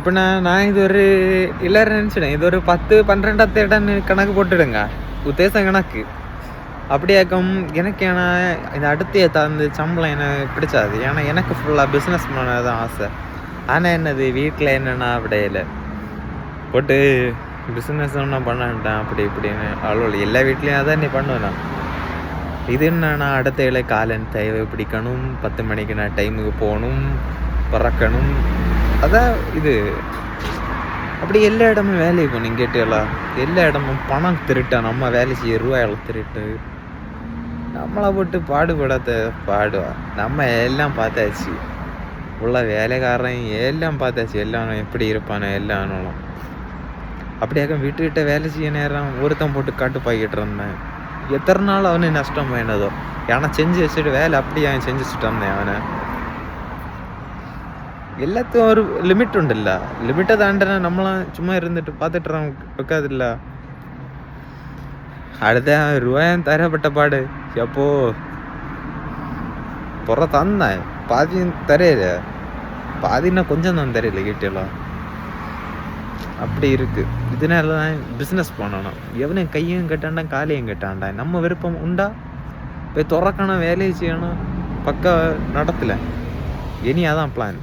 இப்போ நான் இது ஒரு எல்லாரும் நினச்சிட்டேன், இது ஒரு 10-12 இடம் கணக்கு போட்டுடுங்க, உத்தேசம் கணக்கு. அப்படியாக்கும் எனக்கு. ஏன்னா இந்த அடுத்த தந்து சம்பளம் எனக்கு பிடிச்சாது. ஏன்னா எனக்கு ஃபுல்லாக பிஸ்னஸ் பண்ண தான் ஆசை. ஆனால் என்னது வீட்டில் என்னென்னா அப்படியே போட்டு பிஸ்னஸ் ஒன்றும் பண்ணான்ட்டான் அப்படி இப்படின்னு அவ்வளோ எல்லா வீட்லேயும் அதான் நீ பண்ணுவேண்ணா. இது என்னன்னா அடுத்த இலை காலன் தேவை பிடிக்கணும், 10 மணிக்கு நான் டைமுக்கு போகணும், பறக்கணும். அதான் இது. அப்படி எல்லா இடமும் வேலையை போகணும் கேட்டீங்களா. எல்லா இடமும் பணம் திருட்டா, நம்ம வேலை செய்ய ரூபாயால திருட்டு நம்மளை போட்டு பாடுபடாத பாடுவா. நம்ம எல்லாம் பார்த்தாச்சு, உள்ள வேலைக்காரன் எல்லாம் பார்த்தாச்சு, எல்லாம் எப்படி இருப்பானோ எல்லாம். அப்படியாக வீட்டுக்கிட்ட வேலை செய்ய நேரம் ஒருத்தன் போட்டு காட்டுப்பாக்கிட்டு இருந்தேன். எத்தனை நாள் அவனு நஷ்டம் வேணதோ. ஏன்னா செஞ்சு வச்சுட்டு வேலை அப்படி அவன் செஞ்சு வச்சுட்டு வந்தேன் அவனை. எல்லாத்தையும் ஒரு லிமிட் உண்டுல்ல, லிமிட்டை தாண்டினா நம்மளாம் சும்மா இருந்துட்டு பார்த்துட்டு வைக்காதில்ல. அடுத்த ரூபாயும் தரப்பட்ட பாடு எப்போ புற தந்தேன், பாதியும் தரையில, பாதின்னா கொஞ்சம் தான் தெரியல கேட்டலாம். அப்படி இருக்கு. இதனால தான் பிஸ்னஸ் பண்ணணும். எவனையும் கையும் கட்டாண்டா காலையும் கட்டாண்டா, நம்ம விருப்பம் உண்டா போய் துறக்கணும், வேலையை செய்யணும், பக்கா நடத்தல. இனி அதான் பிளான்.